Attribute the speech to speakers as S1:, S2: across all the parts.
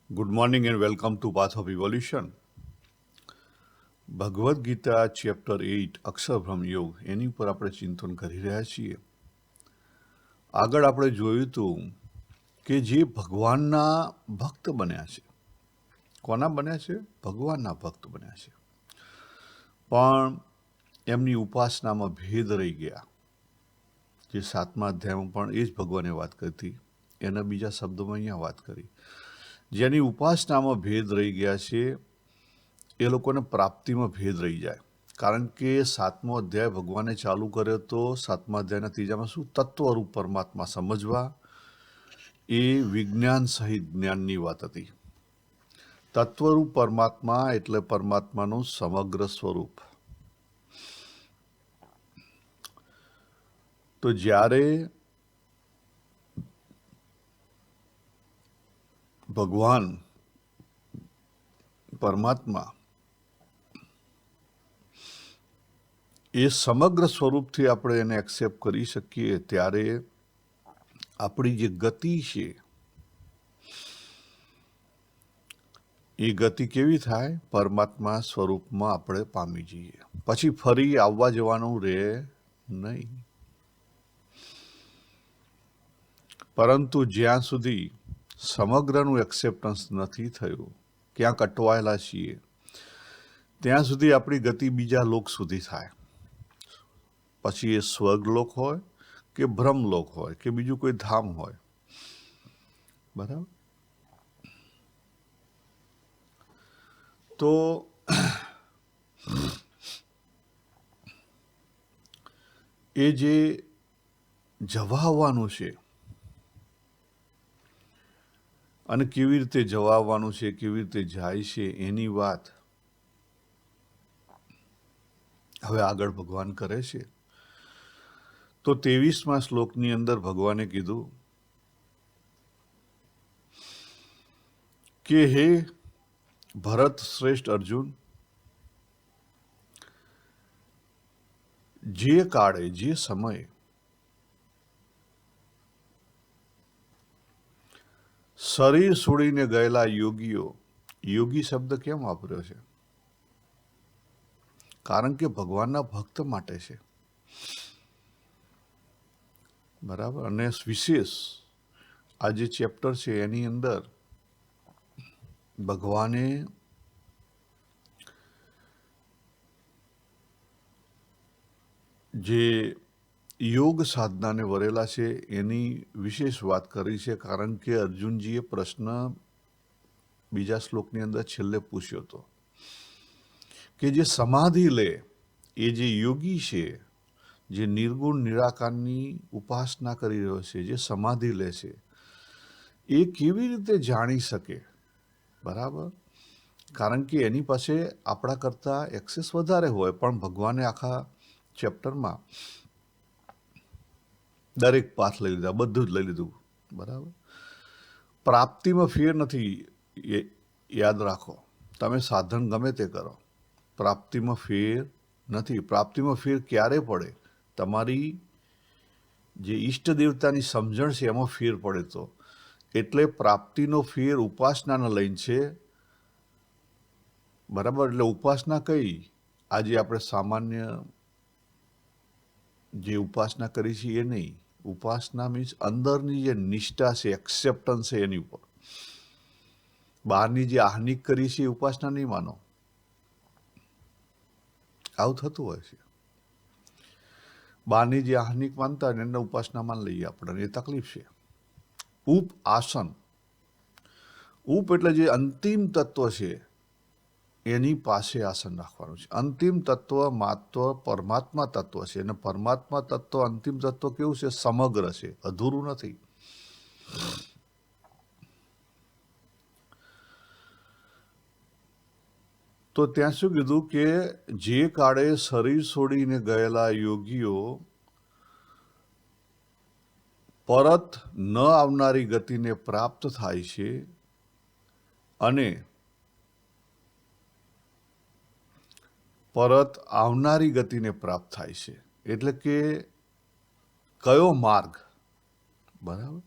S1: Good morning and welcome to Path of Evolution. Bhagavad Gita chapter 8 અક્ષરભ્રમ યોગ એની ઉપર આપણે ચિંતન કરી રહ્યા છીએ. આગળ આપણે જોયું હતું કે જે ભગવાનના ભક્ત બન્યા છે, કોના બન્યા છે? ભગવાનના ભક્ત બન્યા છે, પણ એમની ઉપાસનામાં ભેદ રહી ગયા. જે 7મા અધ્યાયમાં પણ એ જ ભગવાને વાત કરી હતી, એના બીજા શબ્દોમાં અહીંયા વાત કરી. જેની ઉપાસનામાં ભેદ રહી ગયા છે એ લોકોને પ્રાપ્તિમાં ભેદ રહી જાય. કારણ કે 7મો અધ્યાય ભગવાને ચાલુ કર્યો તો 7મા અધ્યાયના ત્રીજામાં શું? તત્વરૂપ પરમાત્મા સમજવા, એ વિજ્ઞાન સહિત જ્ઞાનની વાત હતી. તત્વરૂપ પરમાત્મા એટલે પરમાત્માનું સમગ્ર સ્વરૂપ. તો જ્યારે ભગવાન પરમાત્મા એ સમગ્ર સ્વરૂપથી આપણે એને એક્સેપ્ટ કરી શકીએ ત્યારે આપણી જે ગતિ છે એ ગતિ કેવી થાય? પરમાત્મા સ્વરૂપમાં આપણે પામી જઈએ, પછી ફરી આવવા જવાનું રહે નહીં. પરંતુ જ્યાં સુધી સમગ્રનું એક્સેપ્ટન્સ નથી થયું, ક્યાંક અટવાયેલા છીએ, ત્યાં સુધી આપણી ગતિ બીજા લોક સુધી થાય. પછી એ સ્વર્ગલોક હોય કે બ્રહ્મલોક હોય કે બીજું કોઈ ધામ હોય. બરાબર? તો એ જે જવા આવવાનું છે અને કેવી રીતે જવા આવવાનું છે, કેવી રીતે જાય છે, એની વાત હવે આગળ ભગવાન કરે છે. તો 23મા શ્લોકની અંદર ભગવાને કીધું કે હે ભરત શ્રેષ્ઠ અર્જુન, જે કાળે, જે સમયે શરીર છોડીને ગયેલા યોગીઓ, યોગી શબ્દ કેમ વાપર્યો છે? કારણ કે ભગવાનના ભક્ત માટે છે. બરાબર? અને વિશેષ આ જે ચેપ્ટર છે એની અંદર ભગવાને જે યોગ સાધનાને વરેલા છે એની વિશેષ વાત કરી છે. કારણ કે અર્જુનજીએ પ્રશ્ન બીજા શ્લોકની અંદર છેલ્લે પૂછ્યો હતો કે જે સમાધિ લે, એ જે યોગી છે, જે નિર્ગુણ નિરાકારની ઉપાસના કરી રહ્યો છે, જે સમાધિ લે છે, એ કેવી રીતે જાણી શકે? બરાબર? કારણ કે એની પાસે આપણા કરતાં એક્સેસ વધારે હોય, પણ ભગવાને આખા ચેપ્ટરમાં દરેક પાઠ લઈ લીધા, બધું જ લઈ લીધું. બરાબર? પ્રાપ્તિમાં ફેર નથી, એ યાદ રાખો. તમે સાધન ગમે તે કરો, પ્રાપ્તિમાં ફેર નથી. પ્રાપ્તિમાં ફેર ક્યારે પડે? તમારી જે ઈષ્ટ દેવતાની સમજણ છે એમાં ફેર પડે તો. એટલે પ્રાપ્તિનો ફેર ઉપાસનાને લઈને છે. બરાબર? એટલે ઉપાસના કઈ? આજે આપણે સામાન્ય જે ઉપાસના કરી છે એ નહીં. ઉપાસના મીન્સ અંદરની જે નિષ્ઠા છે, એક્સેપ્ટન્સ છે એની ઉપર. બહારની જે આહ્નિક કરી છે એ ઉપાસના નહીં માનો. આવું થતું હોય છે. બહારની જે આહ્નિક માનતા હોય એને ઉપાસના માન લઈએ આપણે, એ તકલીફ છે. ઉપ આસન, ઉપ એટલે જે અંતિમ તત્વ છે એની પાસે આસન રાખવાનું છે. અંતિમ તત્વ માત્ર પરમાત્મા તત્વ છે, અને પરમાત્મા તત્વ, અંતિમ તત્વ કેવું છે? સમગ્ર છે, અધૂરું નથી. તો ત્યાં શું કીધું કે જે કાળે શરીર છોડીને ગયેલા યોગીઓ પરત ન આવનારી ગતિને પ્રાપ્ત થાય છે, અને પરત આવનારી ગતિને પ્રાપ્ત થાય છે. એટલે કે કયો માર્ગ? બરાબર?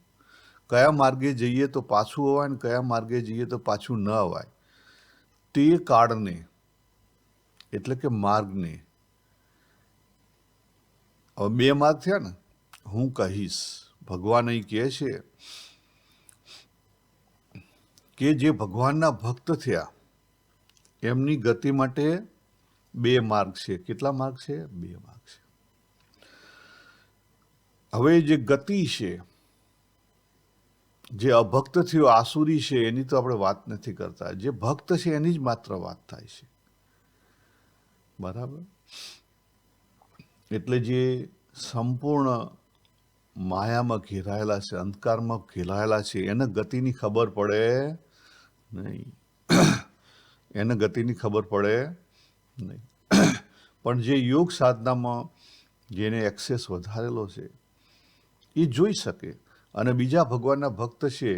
S1: કયા માર્ગે જઈએ તો પાછું અવાય ને કયા માર્ગે જઈએ તો પાછું ન અવાય તે કાળને એટલે કે માર્ગને, હવે બે માર્ગ થયા ને, હું કહીશ, ભગવાન અહીં કહે છે કે જે ભગવાનના ભક્ત થયા એમની ગતિ માટે બે માર્ગ છે. કેટલા માર્ગ છે? બે માર્ગ છે. હવે જે ગતિ છે, જે અભક્ત થયો આસુરી છે, એની તો આપણે વાત નથી કરતા. જે ભક્ત છે એની જ માત્ર વાત થાય છે. બરાબર? એટલે જે સંપૂર્ણ માયામાં ઘેરાયેલા છે, અંધકારમાં ઘેરાયેલા છે, એને ગતિની ખબર પડે નહીં. એને ગતિની ખબર પડે નહીં. પણ જે યોગ સાધનામાં જેને એક્સેસ વધારેલો છે એ જોઈ શકે. અને બીજા ભગવાનના ભક્ત છે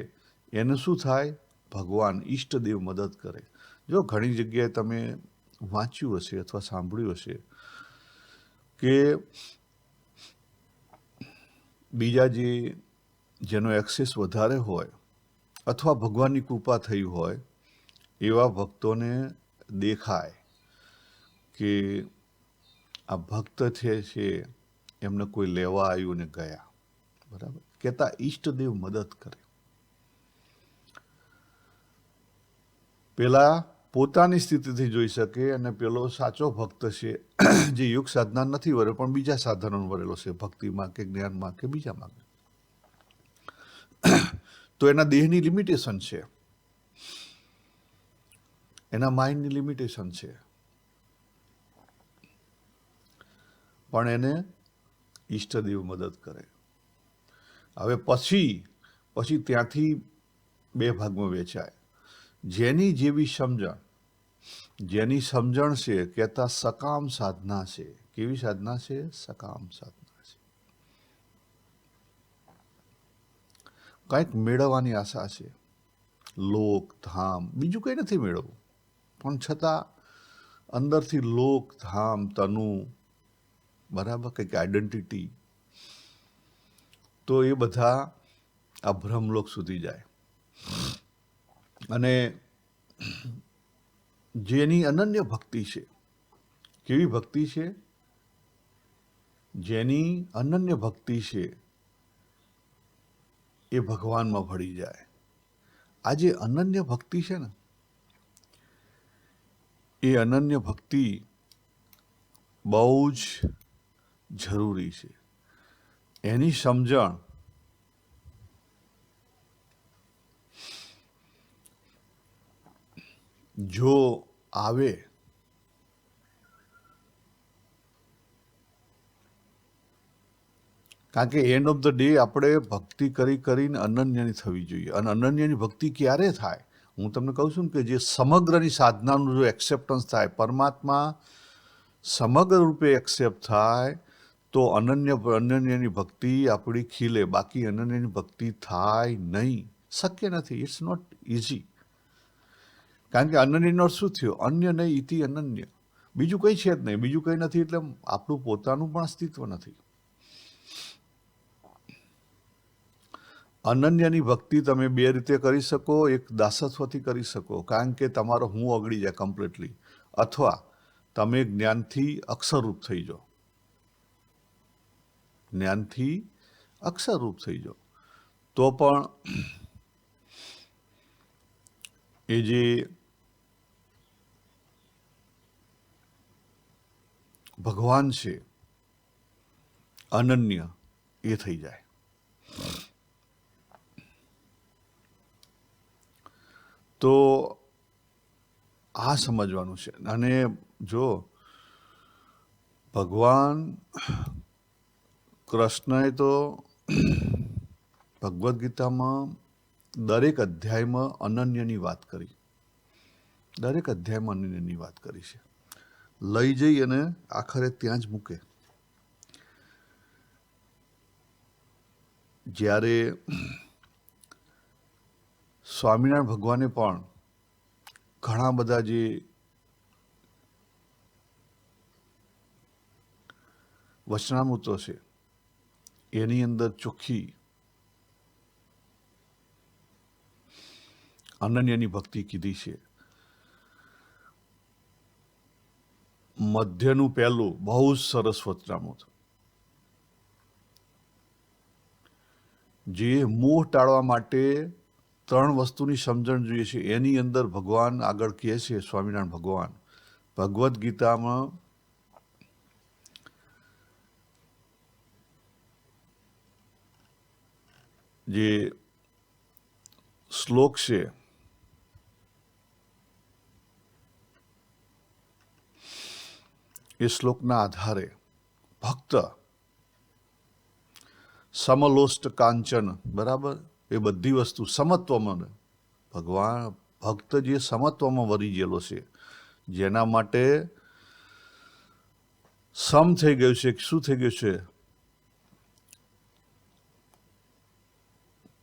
S1: એને શું થાય? ભગવાન ઈષ્ટદેવ મદદ કરે. જો ઘણી જગ્યાએ તમે વાંચ્યું હશે અથવા સાંભળ્યું હશે કે બીજા જેનો એક્સેસ વધારે હોય અથવા ભગવાનની કૃપા થઈ હોય એવા ભક્તોને દેખાય કે આ ભક્ત છે એમને કોઈ લેવા આવ્યું ને ગયા. બરાબર? કહેતા ઈષ્ટદેવ મદદ કરે. પેલા પોતાની સ્થિતિથી જોઈ શકે અને પેલો સાચો ભક્ત છે જે યોગ સાધના નથી વરે પણ બીજા સાધનો વરેલો છે, ભક્તિમાં કે જ્ઞાનમાં કે બીજામાં. તો એના દેહની લિમિટેશન છે, એના માઇન્ડની લિમિટેશન છે, પણ એને ઈષ્ટદેવ મદદ કરે. હવે પછી ત્યાંથી બે ભાગમાં વેચાય. જેની જેવી સમજણ, જેની સમજણ છે કહેતા સકામ સાધના છે. કેવી સાધના છે? સકામ સાધના છે. કંઈક મેળવવાની આશા છે, લોક ધામ, બીજું કંઈ નથી મેળવવું, પણ છતાં અંદરથી લોક ધામ તનુ, બરાબર, કંઈક આઈડેન્ટિટી, તો એ બધા આ બ્રહ્મલોક સુધી જાય. અને જેની અનન્ય ભક્તિ છે, કેવી ભક્તિ છે? જેની અનન્ય ભક્તિ છે એ ભગવાનમાં ભળી જાય. આ જે અનન્ય ભક્તિ છે ને, એ અનન્ય ભક્તિ બહુ જ જરૂરી છે. એની સમજણ જો આવે કારણ કે એન્ડ ઓફ ધ ડે આપણે ભક્તિ કરીને અનન્યની થવી જોઈએ. અને અનન્યની ભક્તિ ક્યારે થાય? હું તમને કહું છું કે જે સમગ્રની સાધનાનું જો એક્સેપ્ટન્સ થાય, પરમાત્મા સમગ્ર રૂપે એક્સેપ્ટ થાય તો અનન્યની ભક્તિ આપણી ખીલે. બાકી અનન્યની ભક્તિ થાય નહીં, શક્ય નથી. It's not easy. કારણ કે અનન્યનો શું થયો? અન્ય નહીં ઇતિ અનન્ય. બીજું કંઈ છે જ નહીં. બીજું કંઈ નથી એટલે આપણું પોતાનું પણ અસ્તિત્વ નથી. અનન્યની ભક્તિ તમે બે રીતે કરી શકો. એક દાસત્વથી કરી શકો, કારણ કે તમારો હું ઓગળી જાય કમ્પ્લીટલી, અથવા તમે જ્ઞાનથી અક્ષરરૂપ થઈ જાઓ. જ્ઞાનથી અક્ષરરૂપ થઈ જાઓ તો પણ એ જે ભગવાન છે અનન્ય, એ થઈ જાય. તો આ સમજવાનું છે. અને જો ભગવાન કૃષ્ણએ તો ભગવદ્ ગીતામાં દરેક અધ્યાયમાં અનન્યની વાત કરી. દરેક અધ્યાયમાં અનન્યની વાત કરી છે. લઈ જઈ અને આખરે ત્યાં જ મૂકે. જ્યારે સ્વામિનારાયણ ભગવાને પણ ઘણા બધા જે વચનામૃતો છે એની અંદર ચોખ્ખી અનન્યની ભક્તિ કીધી છે. મધ્યનું પહેલું બહુ જ સરસ વચનામું હતું. જે મોહ ટાળવા માટે 3 વસ્તુની સમજણ જોઈએ છે, એની અંદર ભગવાન આગળ કહે છે, સ્વામિનારાયણ ભગવાન ભગવદ્ ગીતામાં જે શ્લોક છે એ શ્લોકના આધારે ભક્ત સમલોષ્ટ કાંચન, બરાબર, એ બધી વસ્તુ સમત્વમાં, ભગવાન ભક્ત જે સમત્વમાં વરી ગયેલો છે, જેના માટે સમ થઈ ગયું છે. શું થઈ ગયું છે?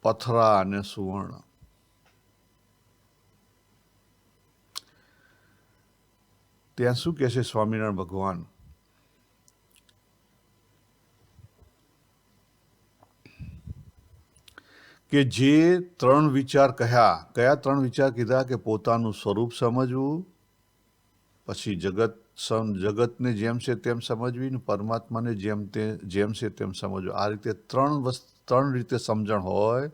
S1: પથરા અને સુવર્ણ. ત્યાં શું કહે છે સ્વામિનારાયણ ભગવાન? કે જે 3 વિચાર કહ્યા, કયા 3 વિચાર કીધા? કે પોતાનું સ્વરૂપ સમજવું, પછી જગતને જેમ છે તેમ સમજવી, ને પરમાત્માને જેમ છે તેમ સમજવું. આ રીતે 3 રીતે સમજણ હોય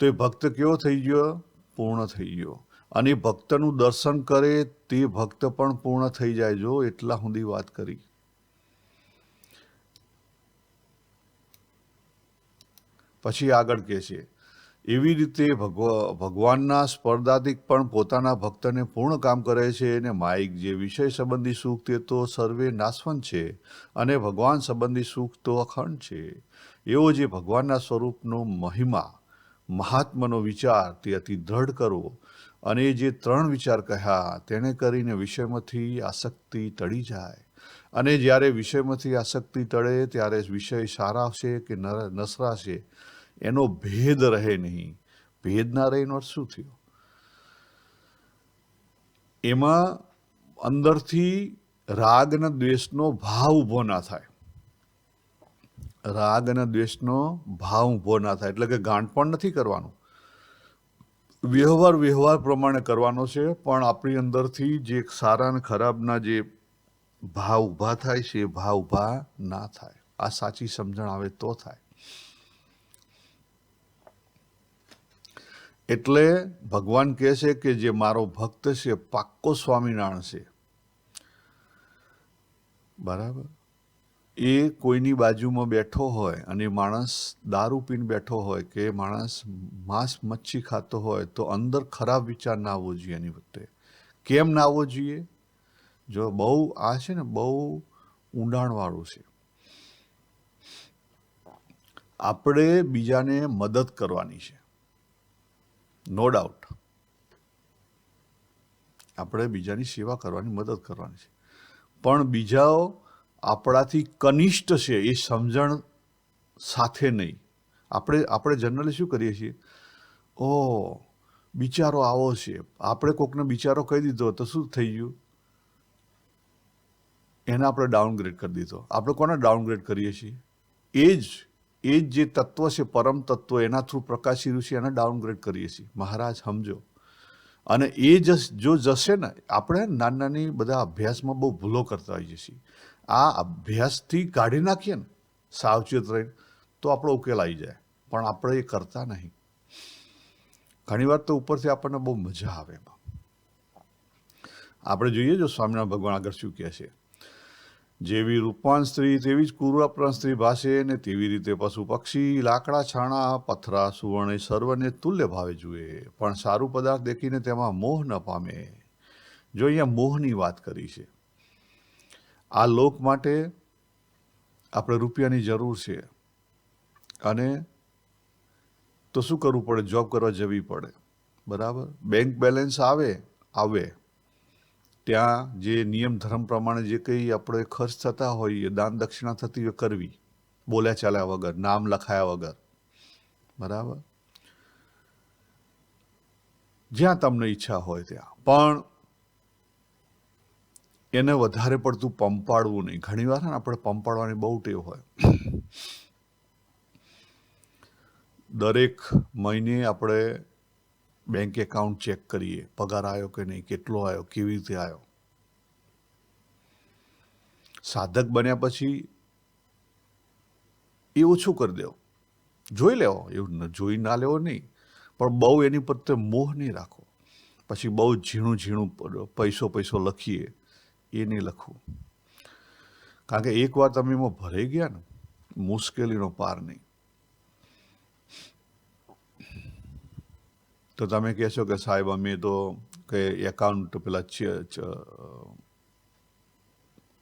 S1: તો એ ભક્ત કેવો થઈ ગયો? પૂર્ણ થઈ ગયો. અને ભક્તનું દર્શન કરે તે ભક્ત પણ પૂર્ણ થઈ જાય. જો એટલા સુધી વાત કરી. પછી આગળ કહે છે, એવી રીતે ભગવાનના સ્પર્ધાધિક પણ પોતાના ભક્તને પૂર્ણ કામ કરે છે. અને માઇક જે વિષય સંબંધી સુખ તે તો સર્વે નાશવંત છે, અને ભગવાન સંબંધી સુખ તો અખંડ છે. એવો જે ભગવાનના સ્વરૂપનો મહિમા, મહાત્માનો વિચાર તે અતિ દ્રઢ કરવો. અને જે 3 વિચાર કહ્યા તેને કરીને વિષયમાંથી આસક્તિ ટળી જાય. અને જ્યારે વિષયમાંથી આસક્તિ ટળે ત્યારે વિષય સારા છે કે નસરા છે એનો ભેદ રહે નહીં. ભેદ ના રહે એનો શું થયો? એમાં અંદરથી રાગ અને દ્વેષનો ભાવ ઊભો ના થાય. રાગ અને દ્વેષનો ભાવ ઊભો ના થાય એટલે કે ગાંઠપણ નથી કરવાનું. વ્યવહાર પ્રમાણે કરવાનો છે, પણ આપણી અંદરથી જે સારા અને ખરાબના જે ભાવ ઊભા થાય છે એ ભાવ ઊભા ના થાય. આ સાચી સમજણ આવે તો થાય. એટલે ભગવાન કહે છે કે જે મારો ભક્ત છે પાક્કો સ્વામિનારાયણ છે, બરાબર, એ કોઈની બાજુમાં બેઠો હોય અને માણસ દારૂ પીને બેઠો હોય કે માણસ માંસ મચ્છી ખાતો હોય તો અંદર ખરાબ વિચાર ના આવવો જોઈએ એની વખતે. કેમ ના આવવો જોઈએ? જો બહુ આ છે ને બહુ ઊંડાણવાળું છે. આપણે બીજાને મદદ કરવાની છે, નો ડાઉટ. આપણે બીજાની સેવા કરવાની, મદદ કરવાની છે, પણ બીજાઓ આપણાથી કનિષ્ઠ છે એ સમજણ સાથે નહીં. આપણે જનરલી શું કરીએ છીએ? ઓ બિચારો આવો છે. આપણે કોકને બિચારો કહી દીધો તો શું થઈ ગયું? એને આપણે ડાઉનગ્રેડ કરી દીધો. આપણે કોને ડાઉનગ્રેડ કરીએ છીએ? એ જ જે તત્વ છે, પરમ તત્વ, એના થ્રુ પ્રકાશી ઋષિ, એને ડાઉનગ્રેડ કરીએ છીએ. મહારાજ સમજો. અને એ જો જશે ને, આપણે નાની બધા અભ્યાસમાં બહુ ભૂલો કરતા હોઈએ છીએ. આ અભ્યાસથી કાઢી નાખીએ ને સાવચેત રહીને તો આપણો ઉકેલ આવી જાય, પણ આપણે એ કરતા નહીં. ઘણી વાર તો ઉપરથી આપણને બહુ મજા આવે એમાં. આપણે જોઈએ જો સ્વામિનારાયણ ભગવાન આગળ શું કહે છે? જેવી રૂપવાન સ્ત્રી તેવી જ કુરૂપવાન સ્ત્રી ભાષે, ને તેવી રીતે પશુ પક્ષી લાકડા છાણા પથરા સુવર્ણ સર્વને તુલ્ય ભાવે જુએ, પણ સારું પદાર્થ દેખીને તેમાં મોહ ન પામે. જો અહીંયા મોહની વાત કરી છે. આ લોક માટે આપણે રૂપિયાની જરૂર છે, અને તો શું કરવું પડે? જોબ કરવા જવી પડે, બરાબર. બેંક બેલેન્સ આવે ત્યાં જે નિયમ ધર્મ પ્રમાણે જે કંઈ આપણે ખર્ચ થતા હોય, દાન દક્ષિણા થતી હોય કરવી, બોલ્યા ચાલ્યા વગર, નામ લખાયા વગર, બરાબર, જ્યાં તમને ઈચ્છા હોય ત્યાં. પણ એને વધારે પડતું પંપાડવું નહીં. ઘણી વાર આપણે પંપાડવાની બહુ ટેવ હોય. દરેક મહિને આપણે બેંક એકાઉન્ટ ચેક કરીએ, પગાર આવ્યો કે નહીં, કેટલો આવ્યો, કેવી રીતે આવ્યો. સાધક બન્યા પછી એ ઓછું કરી દેવો, જોઈ લેવો, એવું જોઈ ના લેવો નહીં, પણ બહુ એની પ્રત્યે મોહ નહીં રાખો. પછી બહુ ઝીણું ઝીણું પૈસો લખીએ એ નહીં લખવું, કારણ કે એકવાર તમે એમાં ભરાઈ ગયા ને, મુશ્કેલીનો પાર નહીં. તો તમે કહેશો કે સાહેબ અમે તો કે એકાઉન્ટ પેલા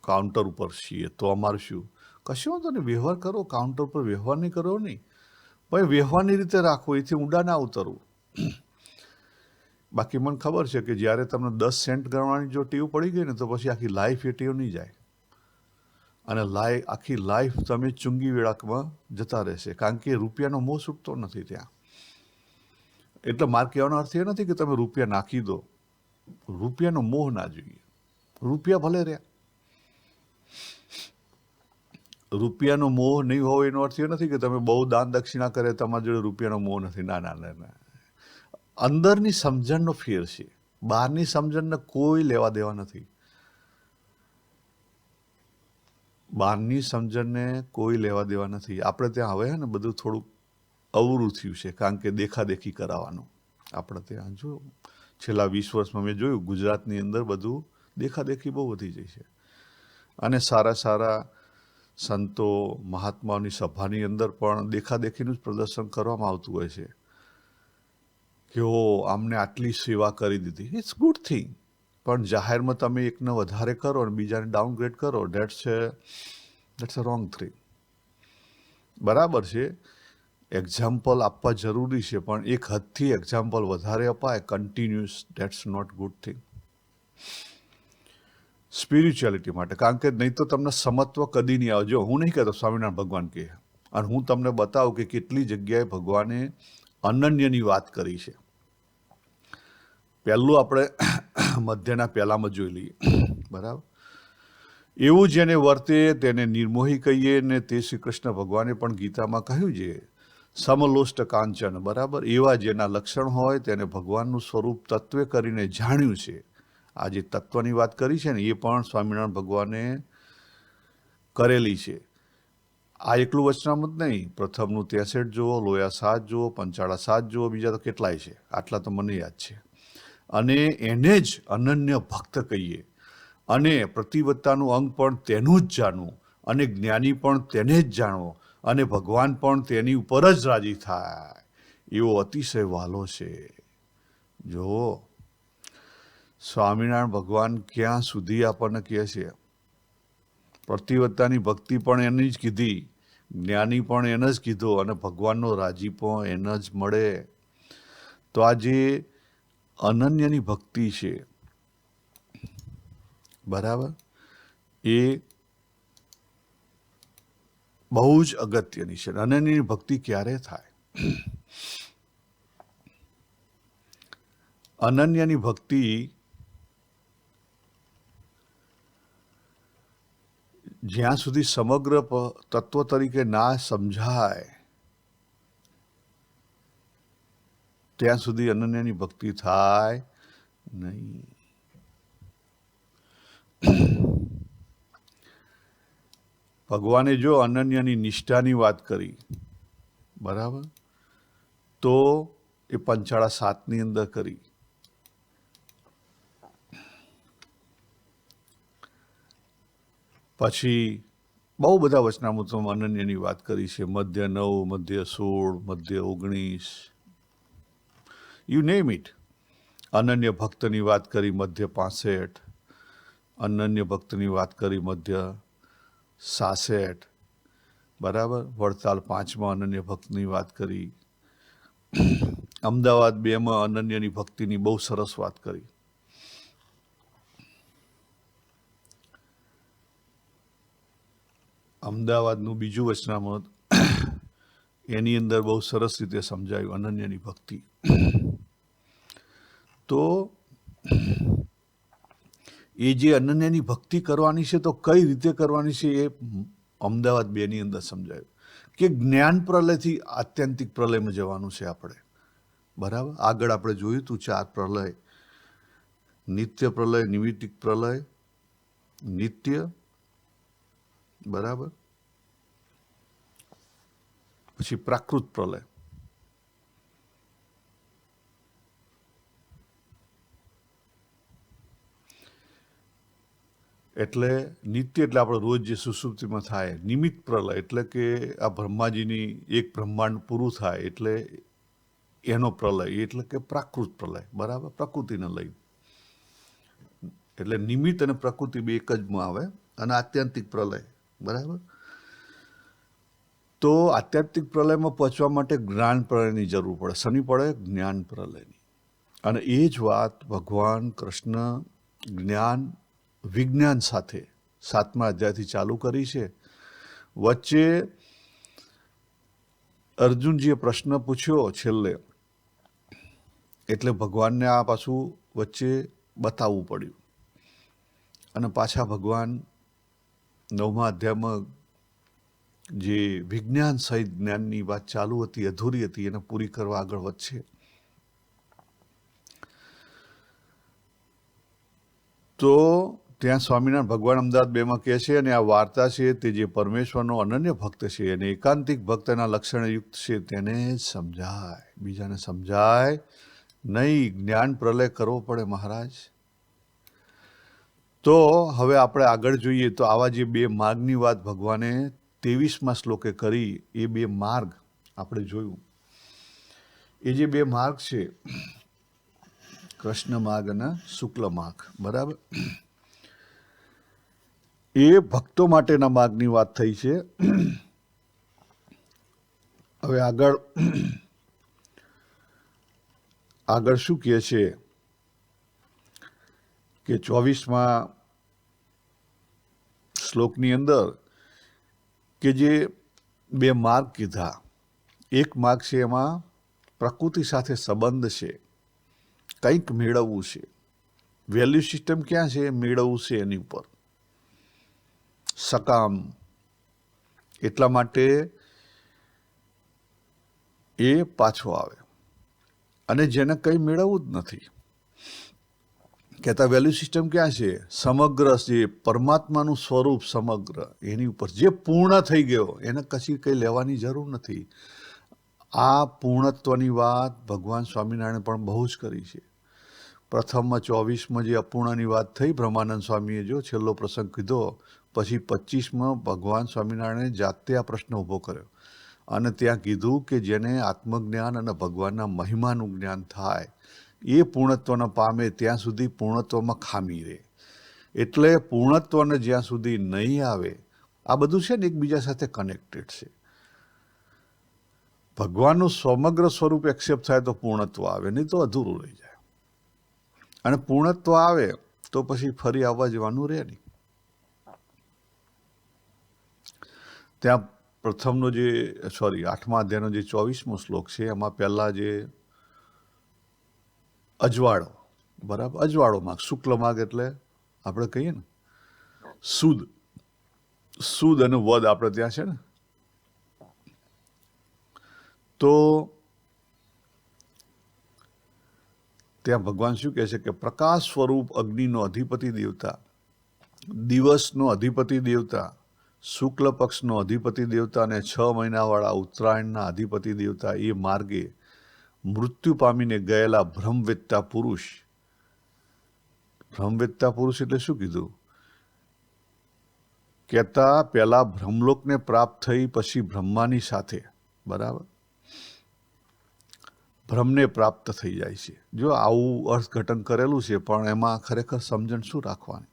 S1: કાઉન્ટર ઉપર છીએ તો અમારું શું? કશું વાંધો નહીં, વ્યવહાર કરો. કાઉન્ટર પર વ્યવહાર નહીં કરો નહીં, પણ વ્યવહારની રીતે રાખો, એથી ઊંડા ના ઉતરવું. બાકી મને ખબર છે કે જ્યારે તમને 10 સેન્ટ ગણવાની જો ટેવ પડી ગઈ ને, તો પછી આખી લાઈફ એ ટેવ નહીં જાય, અને આખી લાઈફ તમે ચુંગી વેળાકમાં જતા રહેશે, કારણ કે રૂપિયાનો મોહ છૂટતો નથી ત્યાં. એટલે મારે કહેવાનો અર્થ એ નથી કે તમે રૂપિયા નાખી દો, રૂપિયાનો મોહ ના જોઈએ. રૂપિયા ભલે રહ્યા, રૂપિયાનો મોહ નહીં હોય એનો અર્થ એ નથી કે તમે બહુ દાન દક્ષિણા કરે તમારી જોડે રૂપિયાનો મોહ નથી. ના ના ના ના, અંદરની સમજણનો ફેર છે, બહારની સમજણને કોઈ લેવા દેવા નથી. બહારની સમજણને કોઈ લેવા દેવા નથી. આપણે ત્યાં હવે ને બધું થોડુંક અવરું થયું છે, કારણ કે દેખાદેખી કરાવવાનું. આપણે ત્યાં જો છેલ્લા 20 વર્ષમાં મેં જોયું, ગુજરાતની અંદર બધું દેખાદેખી બહુ વધી જાય છે, અને સારા સારા સંતો મહાત્માઓની સભાની અંદર પણ દેખાદેખીનું જ પ્રદર્શન કરવામાં આવતું હોય છે કે ઓ આમને આટલી સેવા કરી દીધી. ઇટ્સ ગુડ થિંગ, પણ જાહેરમાં તમે એકને વધારે કરો અને બીજાને ડાઉનગ્રેડ કરો, દેટ્સ અ રોંગ થિંગ. બરાબર છે, એક્ઝામ્પલ આપવા જરૂરી છે, પણ એક હદથી એક્ઝામ્પલ વધારે અપાય continuous, that's not good thing spirituality માટે. કારણ કે નહીં તો તમને સમત્વ કદી નહીં આવે. જો હું નહીં કહેતો સ્વામિનારાયણ ભગવાન કહે, અને હું તમને બતાવું કે કેટલી જગ્યાએ ભગવાને અનન્યની વાત કરી છે. પહેલું આપણે મધ્યના પહેલામાં જોઈ લઈએ, બરાબર. એવું જેને વર્તે તેને નિર્મોહી કહીએ, ને તે શ્રી કૃષ્ણ ભગવાને પણ ગીતામાં કહ્યું છે, સમલોષ્ટ કાંચન, બરાબર. એવા જેના લક્ષણ હોય તેને ભગવાનનું સ્વરૂપ તત્વે કરીને જાણ્યું છે. આ જે તત્વની વાત કરી છે ને, એ પણ સ્વામિનારાયણ ભગવાને કરેલી છે. આ એકલું વચનામૃત નહીં, પ્રથમનું 63 જુઓ, લોયા 7 જુઓ, પંચાળા 7 જુઓ, બીજા તો કેટલાય છે, આટલા તો મને યાદ છે. અને એને જ અનન્ય ભક્ત કહીએ, અને પ્રતિવત્તાનું અંગ પણ તેનું જ જાણવું, અને જ્ઞાની પણ તેને જ જાણવો, અને ભગવાન પણ તેની ઉપર જ રાજી થાય, એવો અતિશય વાલો છે. જો સ્વામિનારાયણ ભગવાન ક્યાં સુધી આપણને કહે છે, પ્રતિવત્તાની ભક્તિ પણ એની જ કીધી, જ્ઞાની પણ એને જ કીધો, અને ભગવાનનો રાજીપો એને જ મળે. તો આ જે અનન્યની ભક્તિ છે, બરાબર, એ બહુ જ અગત્યની છે. અનન્યની ભક્તિ ક્યારે થાય? અનન્યની ભક્તિ જ્યાં સુધી સમગ્ર તત્વ તરીકે ના સમજાય ત્યાં સુધી અનન્યની ભક્તિ થાય નહીં. ભગવાને જો અનન્યની નિષ્ઠાની વાત કરી, બરાબર, તો એ પંચાળા 7ની અંદર કરી. પછી બહુ બધા વચનામૃતોમાં અનન્યની વાત કરી છે. મધ્ય 9, મધ્ય 16, મધ્ય 19, યુ નેમ ઇટ. અનન્ય ભક્તની વાત કરી મધ્ય 65, અનન્ય ભક્તની વાત કરી મધ્ય 66, બરાબર. વડતાલ 5માં અનન્ય ભક્તની વાત કરી. અમદાવાદ 2માં અનન્યની ભક્તિની બહુ સરસ વાત કરી. અમદાવાદનું બીજું વચનામૃત, એની અંદર બહુ સરસ રીતે સમજાયું અનન્યની ભક્તિ. તો એ જે અનન્યની ભક્તિ કરવાની છે, તો કઈ રીતે કરવાની છે એ અમદાવાદ 2ની અંદર સમજાયું, કે જ્ઞાન પ્રલયથી આત્યંતિક પ્રલયમાં જવાનું છે આપણે. બરાબર. આગળ આપણે જોયું હતું 4 પ્રલય: નિત્ય પ્રલય, નિમિત્તિક પ્રલય, નિત્ય, બરાબર, પછી પ્રાકૃત પ્રલય. એટલે નિત્ય એટલે આપણે રોજ જે સુષુપ્તિમાં થાય. નિમિત્ત પ્રલય એટલે કે આ બ્રહ્માજીની એક બ્રહ્માંડ પૂરું થાય એટલે એનો પ્રલય, એટલે કે પ્રાકૃત પ્રલય, બરાબર, પ્રકૃતિને લઈ. એટલે નિમિત્ત અને પ્રકૃતિ બે એક જ માં આવે. અને આત્યંતિક પ્રલય, બરાબર. તો આધ્યાત્મિક પ્રલયમાં પહોંચવા માટે જ્ઞાન પ્રલયની જરૂર પડે. શની પડે? જ્ઞાન પ્રલયની. અને એ જ વાત ભગવાન કૃષ્ણ જ્ઞાન વિજ્ઞાન સાથે 7મા અધ્યાયથી ચાલુ કરી છે. વચ્ચે અર્જુનજીએ પ્રશ્ન પૂછ્યો છેલ્લે, એટલે ભગવાનને આ પાછું વચ્ચે બતાવવું પડ્યું. અને પાછા ભગવાન 9મા અધ્યાયમાં જે વિજ્ઞાન સહિત જ્ઞાનની વાત ચાલુ હતી, અધૂરી હતી, એને પૂરી કરવા આગળ વધશે. તો ત્યાં સ્વામિનારાયણ ભગવાન અમદાવાદ 2માં કહે છે, અને આ વાર્તા છે તે જે પરમેશ્વરનો અનન્ય ભક્ત છે અને એકાંતિક ભક્તના લક્ષણયુક્ત છે તેને જ સમજાય, બીજાને સમજાય નહીં. જ્ઞાન પ્રલય કરવો પડે મહારાજ. તો હવે આપણે આગળ જોઈએ તો આવા જે 2 માર્ગની વાત ભગવાને 23મા શ્લોકે કરી, એ 2 માર્ગ આપણે જોયું. એ જે 2 માર્ગ છે, કૃષ્ણ માર્ગ અને શુક્લ માર્ગ, બરાબર, એ ભક્તો માટેના માર્ગની વાત થઈ છે. હવે આગળ શું કહે છે કે 24મા શ્લોકની અંદર કે જે 2 માર્ગ કીધા, એક માર્ગ છે એમાં પ્રકૃતિ સાથે સંબંધ છે, કંઈક મેળવવું છે. વેલ્યુ સિસ્ટમ ક્યાં છે? મેળવવું છે એની ઉપર, સકામ. એટલા માટે એ પાછો આવે. અને જેને કંઈ મેળવવું જ નથી, કહેતા વેલ્યુ સિસ્ટમ ક્યાં છે? સમગ્ર જે પરમાત્માનું સ્વરૂપ સમગ્ર એની ઉપર જે પૂર્ણ થઈ ગયો, એને કશી કંઈ લેવાની જરૂર નથી. આ પૂર્ણત્વની વાત ભગવાન સ્વામિનારાયણે પણ બહુ જ કરી છે. પ્રથમમાં 24માં જે અપૂર્ણની વાત થઈ, બ્રહ્માનંદ સ્વામીએ જો છેલ્લો પ્રસંગ કીધો, પછી 25માં ભગવાન સ્વામિનારાયણે જાતે આ પ્રશ્ન ઊભો કર્યો અને ત્યાં કીધું કે જેને આત્મજ્ઞાન અને ભગવાનના મહિમાનું જ્ઞાન થાય એ પૂર્ણત્વને પામે ત્યાં સુધી પૂર્ણત્વમાં ખામી રહે. એટલે પૂર્ણત્વને જ્યાં સુધી નહીં આવે, આ બધું છે ને એકબીજા સાથે કનેક્ટેડ છે. ભગવાનનું સમગ્ર સ્વરૂપ એક્સેપ્ટ થાય તો પૂર્ણત્વ આવે, નહીં તો અધૂરું રહી જાય. અને પૂર્ણત્વ આવે તો પછી ફરી આવવા જવાનું રહે નહીં. ત્યાં પ્રથમનો જે 8મા અધ્યાયનો જે 24મો શ્લોક છે, એમાં પહેલા જે અજવાળો, બરાબર, અજવાળો માર્ગ, શુક્લ માર્ગ એટલે આપણે કહીએ ને સુદ અને વદ આપણે ત્યાં છે ને. તો ત્યાં ભગવાન શું કહે છે કે પ્રકાશ સ્વરૂપ અગ્નિનો અધિપતિ દેવતા, દિવસનો અધિપતિ દેવતા, શુક્લ પક્ષનો અધિપતિ દેવતા અને 6 મહિનાવાળા ઉત્તરાયણના અધિપતિ દેવતા એ માર્ગે મૃત્યુ પામીને ગયેલા બ્રહ્મવેત્તા પુરુષ. બ્રહ્મવેત્તા પુરુષ એટલે શું કીધું? કહેતા પહેલા બ્રહ્મલોકને પ્રાપ્ત થઈ, પછી બ્રહ્માની સાથે, બરાબર, બ્રહ્મને પ્રાપ્ત થઈ જાય છે. જો આવું અર્થઘટન કરેલું છે, પણ એમાં ખરેખર સમજણ શું રાખવાની?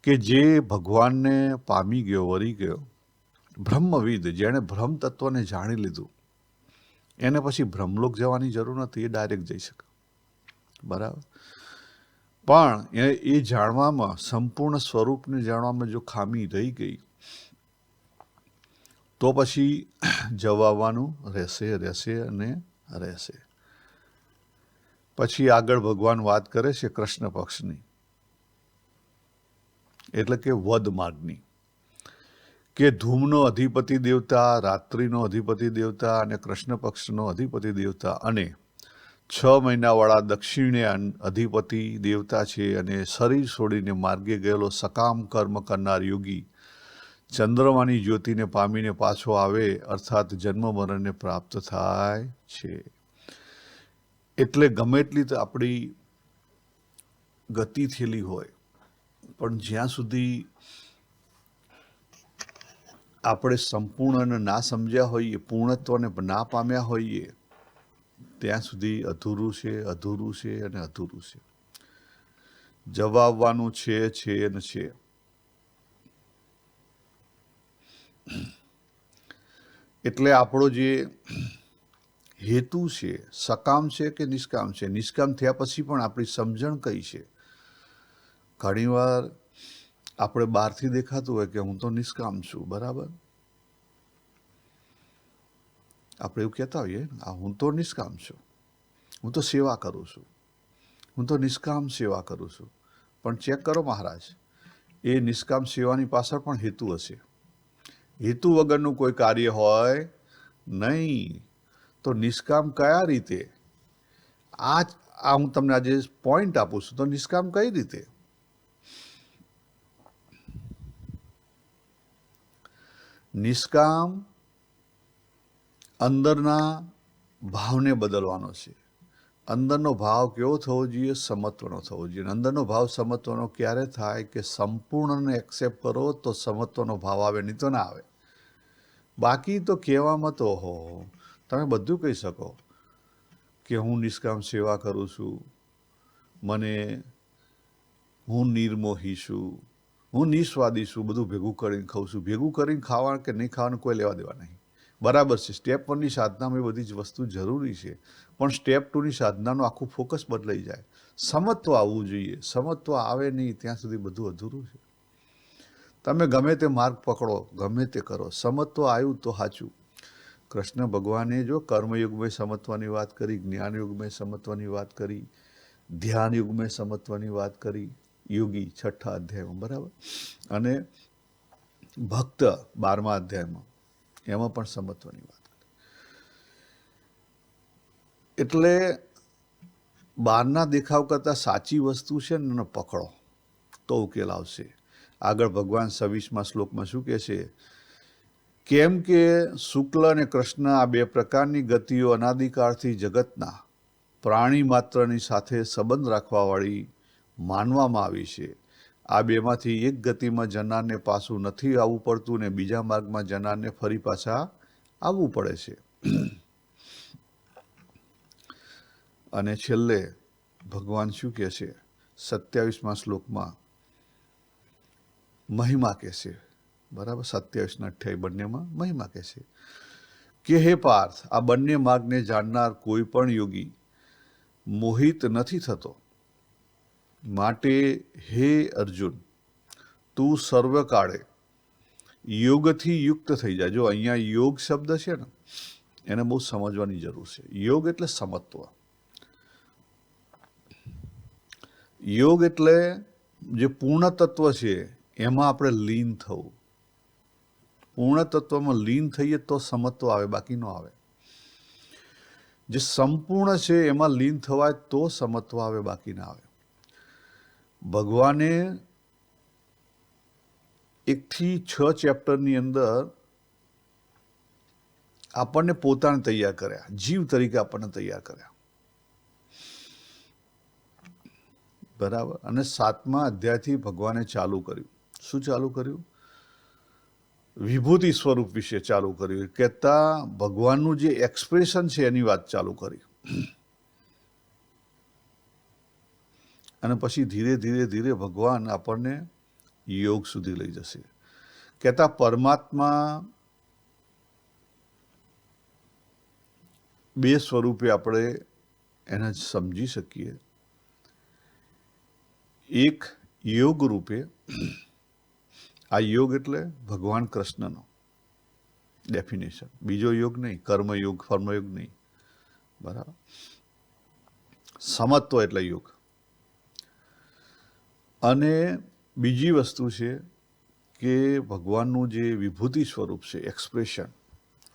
S1: કે જે ભગવાનને પામી ગયો, વરી ગયો, બ્રહ્મવિદ, જેણે બ્રહ્મ તત્વને જાણી લીધું, એને પછી બ્રહ્મલોક જવાની જરૂર નથી, એ ડાયરેક્ટ જઈ શકે, બરાબર. પણ એ જાણવામાં, સંપૂર્ણ સ્વરૂપને જાણવામાં જો ખામી રહી ગઈ તો પછી જવાનું રહેશે અને રહેશે. પછી આગળ ભગવાન વાત કરે છે કૃષ્ણ પક્ષની, એટલે કે વદ માર્ગની, કે ધૂમનો અધિપતિ દેવતા, રાત્રિનો અધિપતિ દેવતા અને કૃષ્ણ પક્ષનો અધિપતિ દેવતા અને 6 મહિનાવાળા દક્ષિણે અધિપતિ દેવતા છે અને શરીર છોડીને માર્ગે ગયેલો સકામ કર્મ કરનાર યોગી ચંદ્રમાની જ્યોતિને પામીને પાછો આવે અર્થાત જન્મ મરણને પ્રાપ્ત થાય છે. એટલે ગમે એટલી આપણી ગતિ થયેલી હોય પણ જ્યાં સુધી આપણે સંપૂર્ણ ના સમજ્યા હોઈએ, પૂર્ણત્વને ના પામ્યા હોઈએ, ત્યાં સુધી અધૂરું છે, અધૂરું છે અને અધૂરું છે. જવાબવાનું છે ને છે. એટલે આપણો જે હેતુ છે સકામ છે કે નિષ્કામ છે, નિષ્કામ થયા પછી પણ આપણી સમજણ કઈ છે. ઘણીવાર આપણે બહારથી દેખાતું હોય કે હું તો નિષ્કામ છું, બરાબર, આપણે એવું કહેતા હોઈએ હું તો નિષ્કામ છું, હું તો સેવા કરું છું, હું તો નિષ્કામ સેવા કરું છું. પણ ચેક કરો મહારાજ, એ નિષ્કામ સેવાની પાછળ પણ હેતુ હશે. હેતુ વગરનું કોઈ કાર્ય હોય નહીં. તો નિષ્કામ કયા રીતે? આ હું તમને આજે પોઈન્ટ આપું છું. તો નિષ્કામ કઈ રીતે? નિષ્કામ અંદરના ભાવને બદલવાનો છે. અંદરનો ભાવ કેવો થવો જોઈએ? સમત્વનો થવો જોઈએ. અંદરનો ભાવ સમત્વનો ક્યારે થાય કે સંપૂર્ણને એક્સેપ્ટ કરો તો સમત્વનો ભાવ આવે, નહીં તો ના આવે. બાકી તો કહેવામાં તો તમે બધું કહી શકો કે હું નિષ્કામ સેવા કરું છું, હું નિર્મોહી છું, હું નિસ્વાદી છું, બધું ભેગું કરીને ખાઉં છું. ભેગું કરીને ખાવા કે નહીં ખાવાનું કોઈ લેવા દેવા નહીં. બરાબર છે, સ્ટેપ 1ની સાધનામાં એ બધી જ વસ્તુ જરૂરી છે, પણ સ્ટેપ 2ની સાધનાનું આખું ફોકસ બદલાઈ જાય. સમત્વ આવવું જોઈએ. સમત્વ આવે નહીં ત્યાં સુધી બધું અધૂરું છે. તમે ગમે તે માર્ગ પકડો, ગમે તે કરો, સમત્વ આવ્યું તો સાચું. કૃષ્ણ ભગવાને જો કર્મયુગમાં સમત્વની વાત કરી, જ્ઞાન યુગમાં સમત્વની વાત કરી, ધ્યાન યુગમાં સમત્વની વાત કરી, યોગી 6ઠા અધ્યાયમાં, બરાબર, અને ભક્ત 12મા અધ્યાયમાં, એમાં પણ સમત્વની વાત કરી. એટલે બહારના દેખાવ કરતાં સાચી વસ્તુ છે ને પકડો તો ઉકેલ આવશે. આગળ ભગવાન 26મા શ્લોકમાં શું કહે છે? કેમ કે શુક્લ અને કૃષ્ણ આ બે પ્રકારની ગતિઓ અનાદિકાળથી જગતના પ્રાણી માત્રની સાથે સંબંધ રાખવાવાળી માનવામાં આવી છે. આ બેમાંથી એક ગતિમાં જનારને પાછું નથી આવવું પડતું ને બીજા માર્ગમાં જનારને ફરી પાછા આવવું પડે છે. અને છેલ્લે ભગવાન શું કહે છે? 27મા શ્લોકમાં મહિમા કહે છે, બરાબર, 27 ને 28 બંનેમાં મહિમા કહે છે કે હે પાર્થ, આ બંને માર્ગને જાણનાર કોઈ પણ યોગી મોહિત નથી થતો. માટે હે અર્જુન, તું સર્વકાળે યોગથી યુક્ત થઈ જાય. જો અહીંયા યોગ શબ્દ છે ને, એને બહુ સમજવાની જરૂર છે. યોગ એટલે સમત્વ. યોગ એટલે જે પૂર્ણ તત્વ છે એમાં આપણે લીન થવું. પૂર્ણ તત્વમાં લીન થઈએ તો સમત્વ આવે, બાકી ન આવે. જે સંપૂર્ણ છે એમાં લીન થવાય તો સમત્વ આવે, બાકી ના આવે. ભગવાને 1 થી 6 ચેપ્ટરની અંદર આપણને પોતાને તૈયાર કર્યા, જીવ તરીકે આપણને તૈયાર કર્યા, બરાબર. અને 7મા અધ્યાયથી ભગવાને ચાલુ કર્યું. શું ચાલુ કર્યું? વિભૂતિ સ્વરૂપ વિશે ચાલુ કર્યું. કહેતા ભગવાનનું જે એક્સપ્રેશન છે એની વાત ચાલુ કરી. અને પછી ધીરે ધીરે ધીરે ભગવાન આપણને યોગ સુધી લઈ જશે. કહેતા પરમાત્મા 2 સ્વરૂપે આપણે એને સમજી શકીએ. એક યોગ રૂપે, આ યોગ એટલે ભગવાન કૃષ્ણનો ડેફિનેશન. બીજો યોગ નહીં, કર્મયોગ, ફર્મયોગ નહીં, બરાબર. સમત્વ એટલે યોગ. અને બીજી વસ્તુ છે કે ભગવાનનું જે વિભૂતિ સ્વરૂપ છે, એક્સપ્રેશન,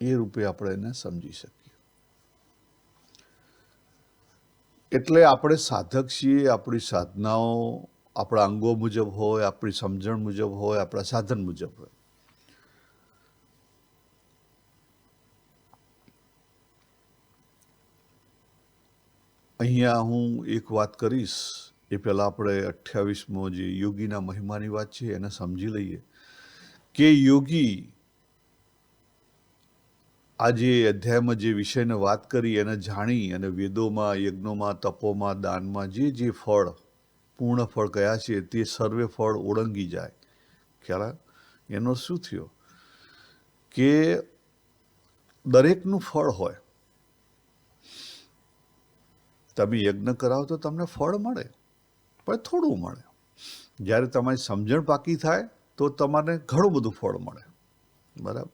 S1: એ રૂપે આપણે એને સમજી શકીએ. એટલે આપણે સાધક છીએ, આપણી સાધનાઓ આપણા અંગો મુજબ હોય, આપણી સમજણ મુજબ હોય, આપણા સાધન મુજબ હોય. અહીંયા હું એક વાત કરીશ એ પહેલાં આપણે 28મો જે યોગીના મહિમાની વાત છે એને સમજી લઈએ કે યોગી આ જે અધ્યાયમાં જે વિષયને વાત કરી એને જાણી અને વેદોમાં, યજ્ઞોમાં, તપોમાં, દાનમાં જે ફળ, પૂર્ણ ફળ કયા છે તે સર્વે ફળ ઓળંગી જાય. ખ્યાલ આવે? એનો શું થયો કે દરેકનું ફળ હોય. તમે યજ્ઞ કરાવો તો તમને ફળ મળે, પણ થોડું મળે. જ્યારે તમારી સમજણ પાકી થાય તો તમારે ઘણું બધું ફળ મળે. બરાબર?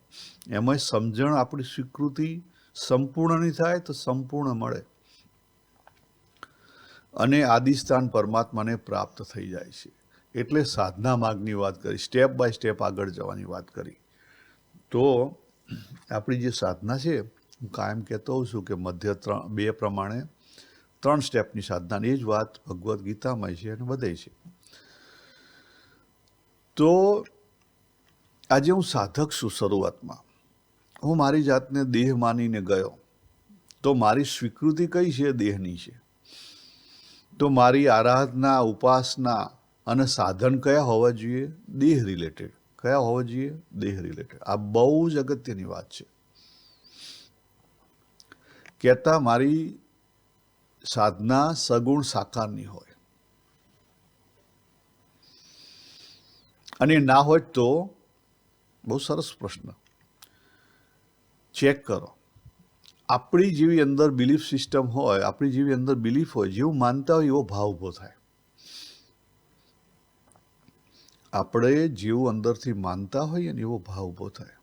S1: એમાં સમજણ આપણી સ્વીકૃતિ સંપૂર્ણ નહીં થાય તો સંપૂર્ણ મળે અને આદિસ્થાન પરમાત્માને પ્રાપ્ત થઈ જાય છે. એટલે સાધના માર્ગની વાત કરી, સ્ટેપ બાય સ્ટેપ આગળ જવાની વાત કરી. તો આપણી જે સાધના છે, હું કાયમ કહેતો હોઉં છું કે મધ્ય 2 પ્રમાણે 3 સ્ટેપની સાધના, એ જ વાત ભગવદ્ ગીતામાં છે અને બધે છે. તો આજે હું સાધક છું. શરૂઆતમાં હું મારી જાતને દેહ માનીને ગયો, તો મારી સ્વીકૃતિ કઈ છે? દેહની છે. તો મારી આરાધના, ઉપાસના અને સાધન કયા હોવા જોઈએ? દેહ રિલેટેડ. કયા હોવા જોઈએ? દેહ રિલેટેડ. આ બહુ જ અગત્યની વાત છે. કહેતા મારી સાધના સગુણ સાકારની હોય, અને ના હોય તો બહુ સરસ પ્રશ્ન. ચેક કરો. આપણી જેવી અંદર બિલીફ સિસ્ટમ હોય, આપણી જેવી અંદર બિલીફ હોય, જેવું માનતા હોય એવો ભાવ ઊભો થાય. આપણે જેવું અંદરથી માનતા હોઈએ ને એવો ભાવ ઊભો થાય,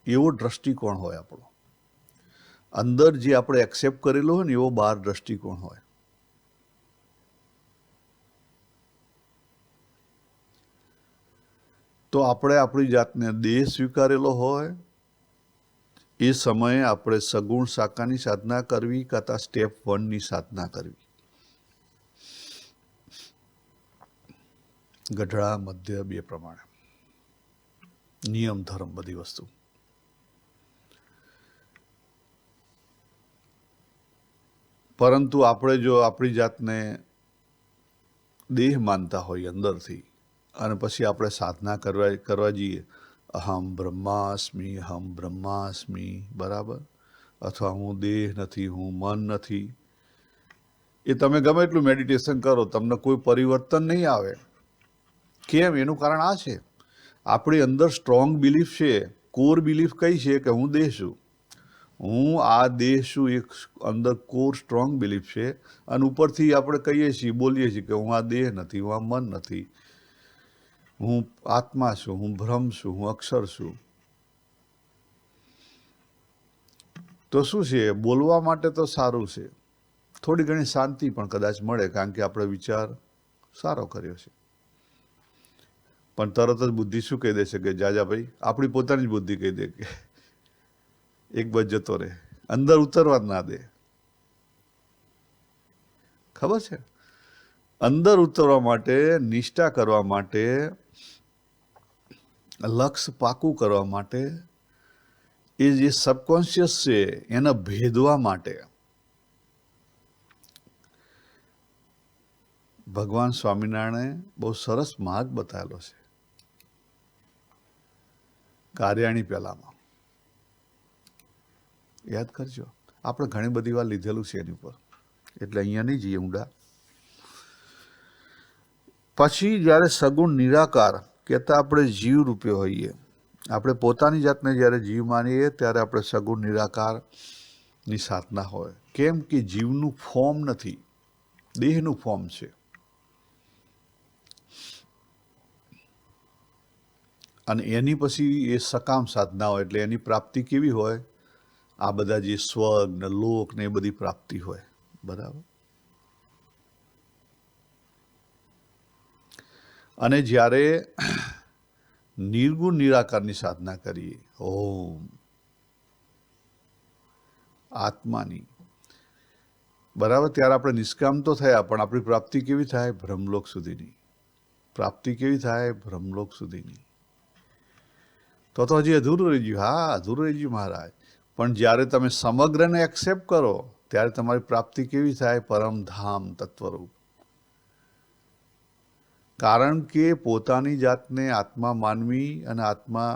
S1: એવો દ્રષ્ટિકોણ હોય આપણો. અંદર જે આપણે એક્સેપ્ટ કરેલો હોય ને એવો બહાર દ્રષ્ટિકોણ હોય. તો આપણે આપણી જાતને દેહ સ્વીકારેલો હોય એ સમયે આપણે સગુણ સાકાની સાધના કરવી કાં સ્ટેપ 1ની સાધના કરવી. ગઢડા મધ્ય 2 પ્રમાણે નિયમ ધર્મ બધી વસ્તુ. પરંતુ આપણે જો આપણી જાતને દેહ માનતા હોઈએ અંદરથી અને પછી આપણે સાધના કરવા જઈએ, અહમ બ્રહ્માસ્મિ, અહમ બ્રહ્માસ્મિ, બરાબર, અથવા હું દેહ નથી, હું મન નથી, એ તમે ગમે એટલું મેડિટેશન કરો તમને કોઈ પરિવર્તન નહીં આવે. કેમ? એનું કારણ આ છે, આપણી અંદર સ્ટ્રોંગ બિલીફ છે. કોર બિલીફ કઈ છે? કે હું દેહ છું, હું આ દેહ છું. એક અંદર કોર સ્ટ્રોંગ બિલીફ છે. અને ઉપરથી આપણે કહીએ છીએ, બોલીએ છીએ કે હું આ દેહ નથી, હું આ મન નથી, હું આત્મા છું, હું બ્રહ્મ છું, હું અક્ષર છું. તો શું છે? બોલવા માટે તો સારું છે, થોડી ઘણી શાંતિ પણ કદાચ મળે કારણ કે આપણે વિચાર સારો કર્યો છે. પણ તરત જ બુદ્ધિ શું કહી દેશે કે જાજા ભાઈ, આપણી પોતાની જ બુદ્ધિ કહી દે કે એક બાજ જતો રહે, અંદર ઉતરવા જ ના દે. ખબર છે? અંદર ઉતરવા માટે, નિષ્ઠા કરવા માટે, લક્ષ્ય પાકું કરવા માટે, એ જે સબકોન્શિયસ છે એને ભેદવા માટે ભગવાન સ્વામિનારાયણે બહુ સરસ માર્ગ બતાવેલો છે. કાર્યાણી પહેલામાં યાદ કરજો. આપણે ઘણી બધી વાર લીધેલું છે એની ઉપર, એટલે અહીંયા નહીં જઈએ ઊંડા. પછી જ્યારે સગુણ નિરાકાર કહેતા આપણે જીવ રૂપે હોઈએ, આપણે પોતાની જાતને જ્યારે જીવ માનીએ ત્યારે આપણે સગુણ નિરાકારની સાધના હોય. કેમ? કે જીવનું ફોર્મ નથી, દેહનું ફોર્મ છે. અને એની પછી એ સકામ સાધના હોય, એટલે એની પ્રાપ્તિ કેવી હોય? આ બધા જે સ્વર્ગ ને લોક ને એ બધી પ્રાપ્તિ હોય. બરાબર? અને જ્યારે નિર્ગુણ નિરાકારની સાધના કરીએ, ઓમ આત્માની, બરાબર. ત્યારે આપણે નિષ્કામ તો થયા, પણ આપણી પ્રાપ્તિ કેવી થાય? બ્રહ્મલોક સુધીની પ્રાપ્તિ. કેવી થાય? બ્રહ્મલોક સુધીની. તો હજી અધૂરું રહી ગયું. હા, અધૂરું રહી ગયું મહારાજ. પણ જ્યારે તમે સમગ્રને એક્સેપ્ટ કરો ત્યારે તમારી પ્રાપ્તિ કેવી થાય? પરમધામ તત્વરૂપ. કારણ કે પોતાની જાતને આત્મા માનવી અને આત્મા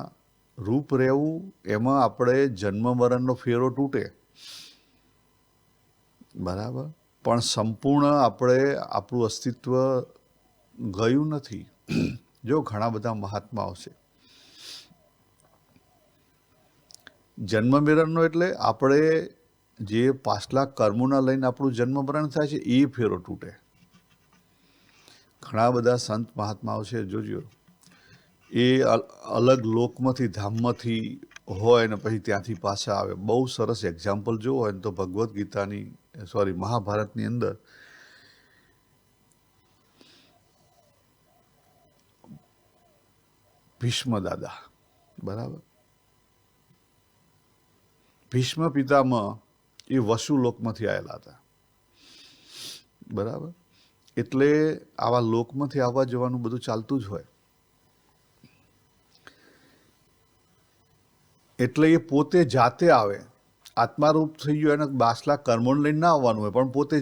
S1: રૂપ રહેવું, એમાં આપણે જન્મ મરણનો ફેરો તૂટે. બરાબર. પણ સંપૂર્ણ આપણે આપણું અસ્તિત્વ ગયું નથી. જો ઘણા બધા મહાત્માઓ છે. જન્મ મરણનો એટલે આપણે જે પાછલા કર્મોના લઈને આપણું જન્મ મરણ થાય છે એ ફેરો તૂટે. ઘણા બધા સંત મહાત્માઓ છે, જોજો, એ અલગ લોકમાંથી ધામમાંથી હોય ને પછી ત્યાંથી પાછા આવે. બહુ સરસ એક્ઝામ્પલ જો હોય ને તો ભગવદ્ ગીતાની મહાભારતની અંદર ભીષ્મ દાદા. બરાબર. ભીષ્મ પિતામહ એ વસુ લોકમાંથી આવેલા હતા. બરાબર. એટલે આવા લોકમાંથી આવવા જવાનું બધું ચાલતું જ હોય. એટલે એ પોતે જાતે આવે. આત્મારૂપ થઈ ગયો એને બાસલા કર્મોને લઈને ના આવવાનું હોય, પણ પોતે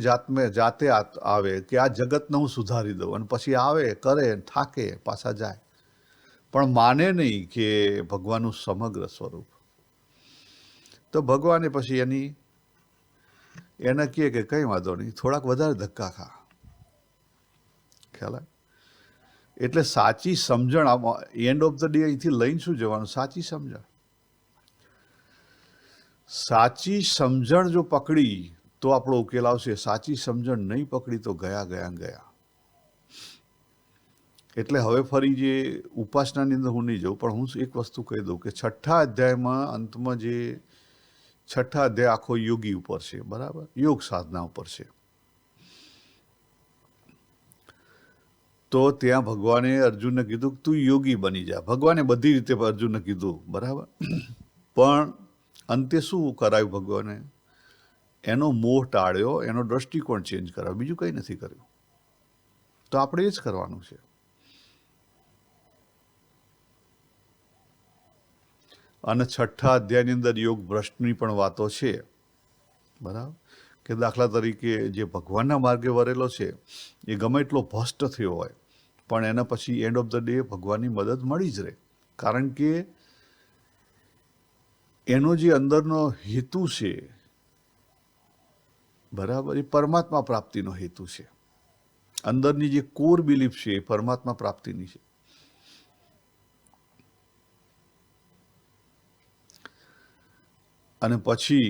S1: જાતે આવે કે આ જગતને હું સુધારી દઉં, અને પછી આવે, કરે, થાકે, પાછા જાય. પણ માને નહીં કે ભગવાનનું સમગ્ર સ્વરૂપ. તો ભગવાને પછી એને કહે કે કંઈ વાંધો નહીં, થોડાક વધારે ધક્કા ખા. ખ્યાલ આવે? એટલે સાચી સમજણ, એન્ડ ઓફ ધ ડે અહીંથી લઈને શું જવાનું? સાચી સમજણ. સાચી સમજણ જો પકડી તો આપણો ઉકેલ આવશે. સાચી સમજણ નહીં પકડી તો ગયા. એટલે હવે ફરી જે ઉપાસનાની અંદર હું નહીં જાઉં, પણ હું એક વસ્તુ કહી દઉં કે છઠ્ઠા અધ્યાયમાં અંતમાં જે છઠ્ઠા અધ્યાય આખો યોગી ઉપર છે. બરાબર. યોગ સાધના ઉપર છે. તો ત્યાં ભગવાને અર્જુનને કીધું કે તું યોગી બની જા. ભગવાને બધી રીતે અર્જુનને કીધું. બરાબર. પણ અંતે શું કરાયું ભગવાને? એનો મોહ ટાળ્યો, એનો દ્રષ્ટિકોણ ચેન્જ કરાવ્યો, બીજું કંઈ નથી કર્યું. તો આપણે એ જ કરવાનું છે. અને છઠ્ઠા અધ્યાયની અંદર યોગ ભ્રષ્ટની પણ વાતો છે. બરાબર. કે દાખલા તરીકે જે ભગવાનના માર્ગે વરેલો છે એ ગમે એટલો ભ્રષ્ટ થયો હોય, પણ એના પછી એન્ડ ઓફ ધ ડે ભગવાનની મદદ મળી જ રહે. કારણ કે એનો જે અંદરનો હેતુ છે, બરાબર, એ પરમાત્મા પ્રાપ્તિનો હેતુ છે. અંદરની જે કોર બિલીફ છે એ પરમાત્મા પ્રાપ્તિની છે. અને પછી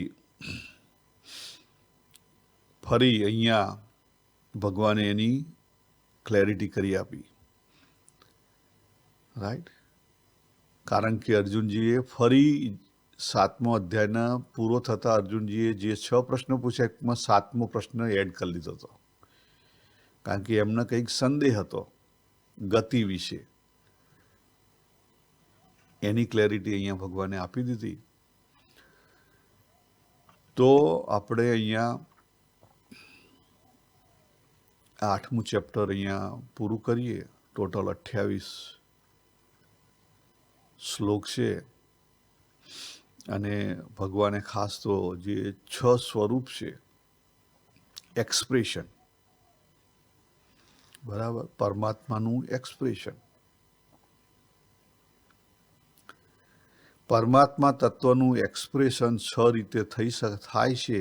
S1: ફરી અહીંયા ભગવાને એની ક્લેરિટી કરી આપી. રાઈટ. કારણ કે અર્જુનજીએ ફરી 7મો અધ્યાયના પૂરો થતા અર્જુનજીએ જે 6 પ્રશ્નો પૂછ્યા એમાં 7મો પ્રશ્ન એડ કરી લીધો હતો. કારણ કે એમને કંઈક સંદેહ હતો ગતિ વિશે. એની ક્લેરિટી અહીંયા ભગવાને આપી દીધી. તો આપણે અહીંયા 8મું ચેપ્ટર અહીંયા પૂરું કરીએ. ટોટલ 28 શ્લોક છે. અને ભગવાને ખાસ તો જે 6 સ્વરૂપ છે, એક્સપ્રેશન, બરાબર, પરમાત્માનું એક્સપ્રેશન. પરમાત્મા તત્વનું એક્સપ્રેશન 6 રીતે થાય છે.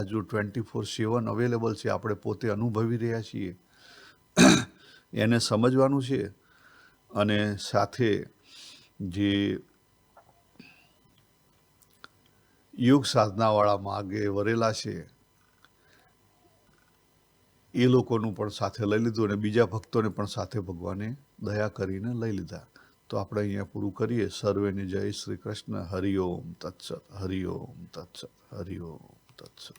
S1: હજુ 24/7 અવેલેબલ છે. આપણે પોતે અનુભવી રહ્યા છીએ. એને સમજવાનું છે. અને સાથે જે યોગ સાધનાવાળા માર્ગે વરેલા છે એ લોકોનું પણ સાથે લઈ લીધું, અને બીજા ભક્તોને પણ સાથે ભગવાને દયા કરીને લઈ લીધા. તો આપણે અહીંયા પૂરું કરીએ. સર્વેને જય શ્રી કૃષ્ણ. હરિઓમ તત્સત. હરિઓમ તત્સત. હરિઓમ તત્સત.